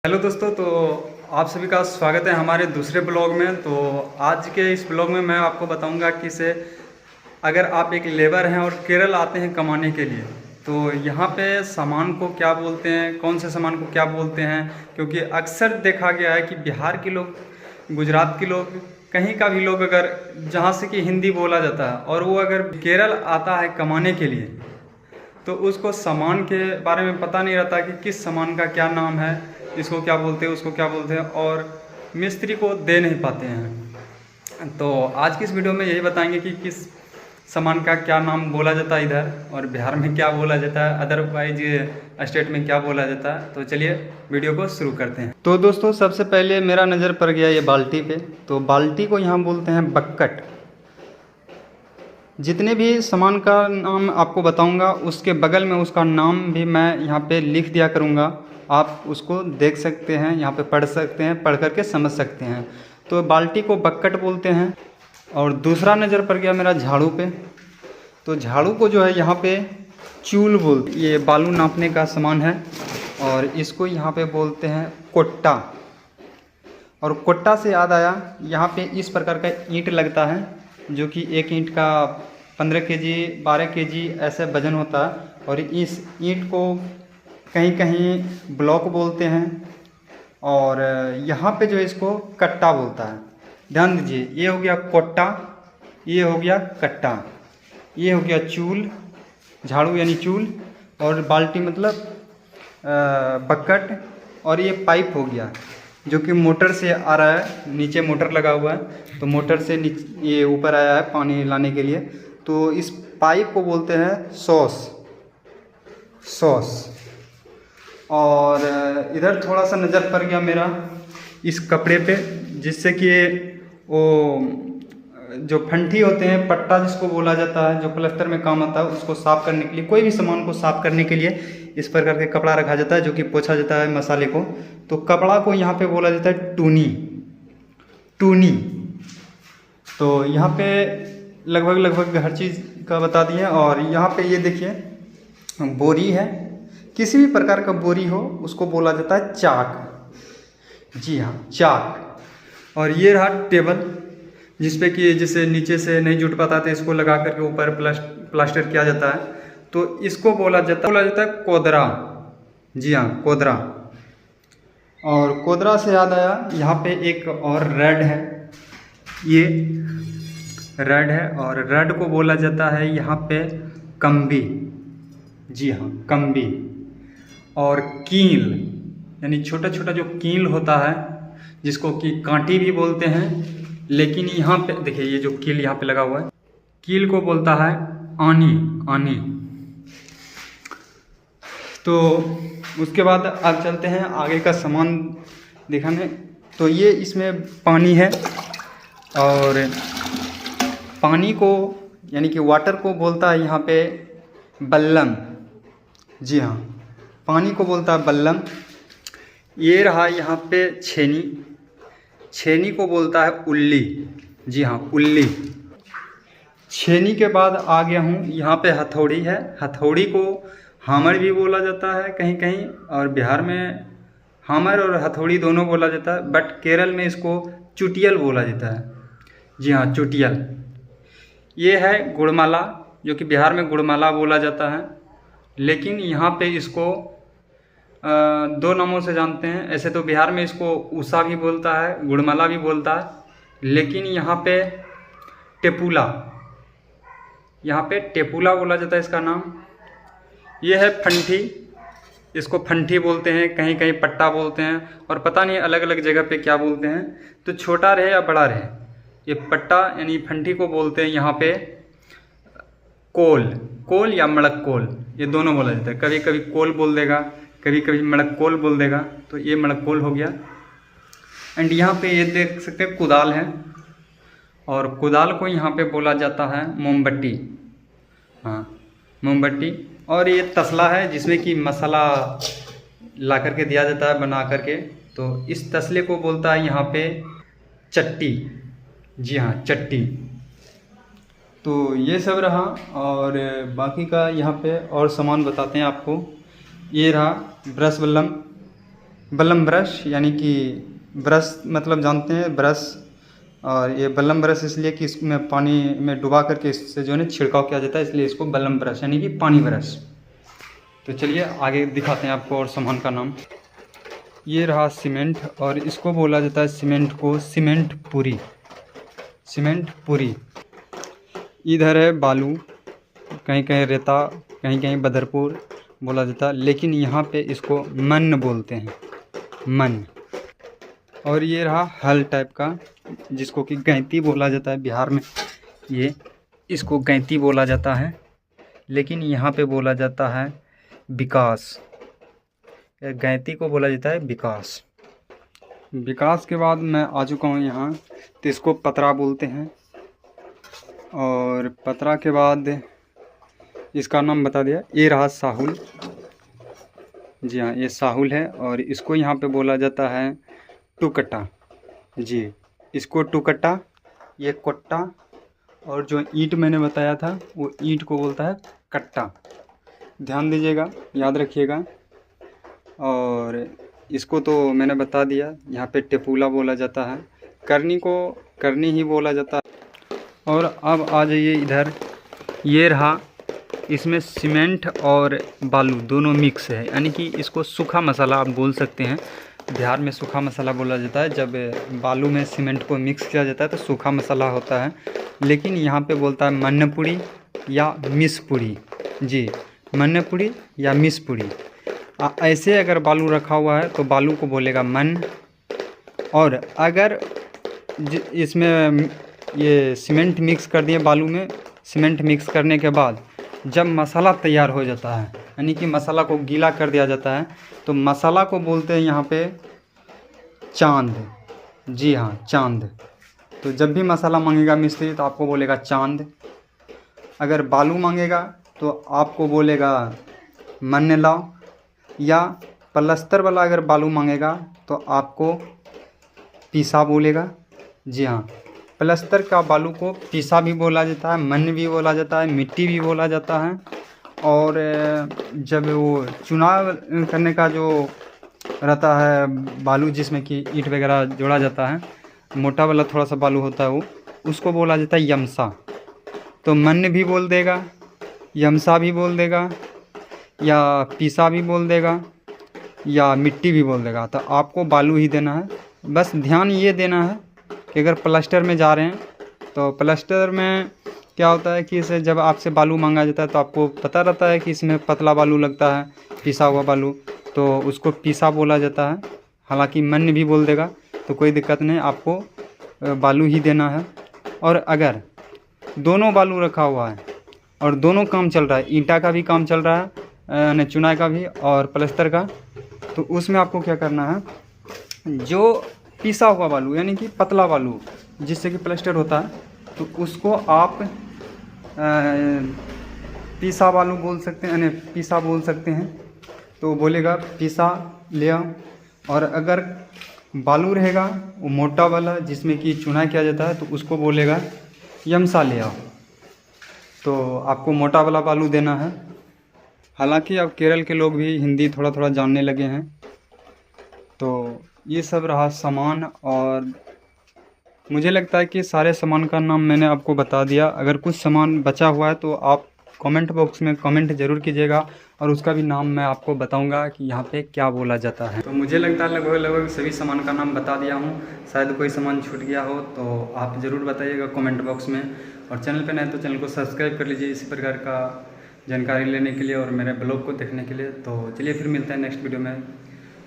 Hello दोस्तों, तो आप सभी का स्वागत है हमारे दूसरे ब्लॉग में। तो आज के इस ब्लॉग में मैं आपको बताऊंगा कि से अगर आप एक लेबर हैं और केरल आते हैं कमाने के लिए, तो यहाँ पे सामान को क्या बोलते हैं, कौन से सामान को क्या बोलते हैं। क्योंकि अक्सर देखा गया है कि बिहार के लोग, गुजरात के लोग, कहीं का भी लोग अगर जहाँ से कि हिंदी बोला जाता है और वो अगर केरल आता है कमाने के लिए, तो उसको सामान के बारे में पता नहीं रहता कि किस सामान का क्या नाम है, इसको क्या बोलते हैं, उसको क्या बोलते हैं, और मिस्त्री को दे नहीं पाते हैं। तो आज की इस वीडियो में यही बताएंगे कि किस सामान का क्या नाम बोला जाता है इधर, और बिहार में क्या बोला जाता है, अदरवाइज स्टेट में क्या बोला जाता है। तो चलिए वीडियो को शुरू करते हैं। तो दोस्तों, सबसे पहले मेरा नज़र पड़ गया ये बाल्टी पे। तो बाल्टी को यहाँ बोलते हैं बक्कट। जितने भी सामान का नाम आपको बताऊंगा उसके बगल में उसका नाम भी मैं यहाँ पे लिख दिया करूँगा, आप उसको देख सकते हैं, यहाँ पे पढ़ सकते हैं, पढ़ करके समझ सकते हैं। तो बाल्टी को बक्कट बोलते हैं। और दूसरा नज़र पड़ गया मेरा झाड़ू पे। तो झाड़ू को जो है यहाँ पे चूल बोलते, ये बालू नापने का सामान है, और इसको यहाँ पे बोलते हैं कोट्टा। और कोट्टा से याद आया, यहाँ पे इस प्रकार का ईंट लगता है, जो कि एक ईंट का 15 केजी 12 केजी ऐसे वजन होता है। और इस ईंट को कहीं कहीं ब्लॉक बोलते हैं, और यहाँ पे जो है इसको कट्टा बोलता है। ध्यान दीजिए, ये हो गया कोट्टा, ये हो गया कट्टा, ये हो गया चूल, झाड़ू यानी चूल, और बाल्टी मतलब बकेट, और ये पाइप हो गया जो कि मोटर से आ रहा है, नीचे मोटर लगा हुआ है, तो मोटर से ये ऊपर आया है पानी लाने के लिए। तो इस पाइप को बोलते हैं सॉस। और इधर थोड़ा सा नज़र पड़ गया मेरा इस कपड़े पे, जिससे कि वो जो फंटी होते हैं, पट्टा जिसको बोला जाता है, जो प्लास्टर में काम आता है, उसको साफ़ करने के लिए, कोई भी सामान को साफ़ करने के लिए इस प्रकार के कपड़ा रखा जाता है, जो कि पोंछा जाता है मसाले को। तो कपड़ा को यहाँ पे बोला जाता है टूनी। तो यहाँ पे लगभग हर चीज़ का बता दिए। और यहाँ पे ये देखिए बोरी है, किसी भी प्रकार का बोरी हो उसको बोला जाता है चाक। जी हाँ, चाक। और ये रहा टेबल, जिसपे कि जिसे नीचे से नहीं जुट पाता तो इसको लगा करके ऊपर प्लास्टर किया जाता है, तो इसको बोला जाता है कोदरा। जी हाँ, कोदरा। और कोदरा से याद आया, यहाँ पे एक और रेड है, ये रेड है, और रेड को बोला जाता है यहाँ पे कम्बी। जी हाँ, कम्बी। और कील, यानी छोटा छोटा जो कील होता है, जिसको कि कांटी भी बोलते हैं, लेकिन यहाँ पे देखिए ये जो कील यहाँ पे लगा हुआ है, कील को बोलता है आनी। तो उसके बाद अब चलते हैं आगे का सामान दिखाने। तो ये इसमें पानी है, और पानी को यानी कि वाटर को बोलता है यहाँ पे बल्लम। जी हाँ, पानी को बोलता है बल्लम। ये रहा यहाँ पे छेनी को बोलता है उल्ली। जी हाँ, उल्ली। छेनी के बाद आ गया हूँ, यहाँ पे हथौड़ी है। हथौड़ी को हामर भी बोला जाता है कहीं कहीं, और बिहार में हामर और हथौड़ी दोनों बोला जाता है, बट केरल में इसको चुटियल बोला जाता है। जी हाँ, चुटियल। ये है गुड़माला, जो कि बिहार में गुड़माला बोला जाता है, लेकिन यहाँ पे इसको दो नामों से जानते हैं। ऐसे तो बिहार में इसको उषा भी बोलता है, गुड़माला भी बोलता है, लेकिन यहाँ पे टेपुला बोला जाता है इसका नाम। ये है फंटी, इसको फंटी बोलते हैं, कहीं कहीं पट्टा बोलते हैं, और पता नहीं अलग अलग जगह पे क्या बोलते हैं। तो छोटा रहे या बड़ा रहे, ये पट्टा यानी फंटी को बोलते हैं यहाँ पे कोल या मड़क कोल, ये दोनों बोला जाता है। कभी कभी कोल बोल देगा, कभी कभी मड़क कोल बोल देगा, तो ये मड़क कोल हो गया। एंड यहाँ पे ये देख सकते हैं कुदाल है, और कुदाल को यहाँ पे बोला जाता है मोमबत्ती। हाँ, मोमबत्ती। और ये तसला है, जिसमें कि मसाला ला करके दिया जाता है बना करके, तो इस तसले को बोलता है यहाँ पे चट्टी। जी हाँ, चट्टी। तो ये सब रहा, और बाकी का यहाँ पे और सामान बताते हैं आपको। ये रहा ब्रश बल्लम, बलम ब्रश, यानी कि ब्रश मतलब जानते हैं ब्रश, और ये बलम ब्रश इसलिए कि इसमें पानी में डुबा करके इससे जो है ना छिड़काव किया जाता है, इसलिए इसको बलम ब्रश यानी कि पानी ब्रश। तो चलिए आगे दिखाते हैं आपको और सामान का नाम। ये रहा सीमेंट, और इसको बोला जाता है सीमेंट को सीमेंट पूरी, सीमेंट पूरी। इधर है बालू, कहीं कहीं रेता, कहीं कहीं बदरपुर बोला जाता है, लेकिन यहाँ पे इसको मन बोलते हैं, मन। और ये रहा हल टाइप का, जिसको कि गैंती बोला जाता है बिहार में, ये इसको गैंती बोला जाता है, लेकिन यहाँ पे बोला जाता है विकास। गैंती को बोला जाता है विकास। विकास के बाद मैं आ चुका हूँ यहाँ, तो इसको पतरा बोलते हैं। और पतरा के बाद इसका नाम बता दिया। ये रहा साहुल, जी हाँ ये साहुल है, और इसको यहाँ पे बोला जाता है टुकट्टा, जी इसको टुकट्टा, ये कोट्टा, और जो ईंट मैंने बताया था वो ईंट को बोलता है कट्टा। ध्यान दीजिएगा, याद रखिएगा। और इसको तो मैंने बता दिया, यहाँ पे टेपूला बोला जाता है, करनी को करनी ही बोला जाता है। और अब आ जाइए इधर, ये रहा, इसमें सीमेंट और बालू दोनों मिक्स है, यानी कि इसको सूखा मसाला आप बोल सकते हैं। बिहार में सूखा मसाला बोला जाता है, जब बालू में सीमेंट को मिक्स किया जाता है तो सूखा मसाला होता है। लेकिन यहाँ पे बोलता है मन्नपुरी या मिसपुरी, जी मन्नपुरी या मिसपुरी। ऐसे अगर बालू रखा हुआ है तो बालू को बोलेगा मन, और अगर इसमें ये सीमेंट मिक्स कर दिए बालू में, सीमेंट मिक्स करने के बाद जब मसाला तैयार हो जाता है, यानी कि मसाला को गीला कर दिया जाता है, तो मसाला को बोलते हैं यहाँ पे चांद, जी हाँ चांद। तो जब भी मसाला मांगेगा मिस्त्री तो आपको बोलेगा चांद। अगर बालू मांगेगा तो आपको बोलेगा मन लाओ, या पलस्तर वाला अगर बालू मांगेगा तो आपको पीसा बोलेगा। जी हाँ, प्लस्तर का बालू को पीसा भी बोला जाता है, मन भी बोला जाता है, मिट्टी भी बोला जाता है। और जब वो चुनाव करने का जो रहता है बालू, जिसमें कि ईंट वगैरह जोड़ा जाता है, मोटा वाला थोड़ा सा बालू होता है वो, उसको बोला जाता है यमसा। तो मन भी बोल देगा, यमसा भी बोल देगा, या पीसा भी बोल देगा, या मिट्टी भी बोल देगा। तो आपको बालू ही देना है। बस ध्यान ये देना है कि अगर प्लास्टर में जा रहे हैं तो प्लास्टर में क्या होता है कि इसे जब आपसे बालू मांगा जाता है तो आपको पता रहता है कि इसमें पतला बालू लगता है, पिसा हुआ बालू, तो उसको पीसा बोला जाता है। हालांकि मन भी बोल देगा तो कोई दिक्कत नहीं, आपको बालू ही देना है। और अगर दोनों बालू रखा हुआ है और दोनों काम चल रहा है, ईंटा का भी काम चल रहा है, चुनाई का भी और प्लास्टर का, तो उसमें आपको क्या करना है, जो पिसा हुआ बालू यानी कि पतला बालू जिससे कि प्लास्टर होता है, तो उसको आप पीसा बालू बोल सकते हैं, यानी पीसा बोल सकते हैं। तो बोलेगा पीसा ले आओ। और अगर बालू रहेगा वो मोटा वाला जिसमें कि चुनाई किया जाता है, तो उसको बोलेगा यमसा ले आओ। तो आपको मोटा वाला बालू देना है। हालांकि अब केरल के लोग भी हिंदी थोड़ा थोड़ा जानने लगे हैं। तो ये सब रहा सामान, और मुझे लगता है कि सारे सामान का नाम मैंने आपको बता दिया। अगर कुछ सामान बचा हुआ है तो आप कमेंट बॉक्स में कमेंट ज़रूर कीजिएगा, और उसका भी नाम मैं आपको बताऊंगा कि यहाँ पे क्या बोला जाता है। तो मुझे लगता है लगभग सभी सामान का नाम बता दिया हूँ। शायद कोई सामान छूट गया हो तो आप ज़रूर बताइएगा कमेंट बॉक्स में। और चैनल पर नए तो चैनल को सब्सक्राइब कर लीजिए इसी प्रकार का जानकारी लेने के लिए और मेरे ब्लॉग को देखने के लिए। तो चलिए फिर मिलते हैं नेक्स्ट वीडियो में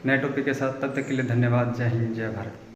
नए टॉपिक के साथ। तब तक के लिए धन्यवाद। जय हिंद, जय भारत।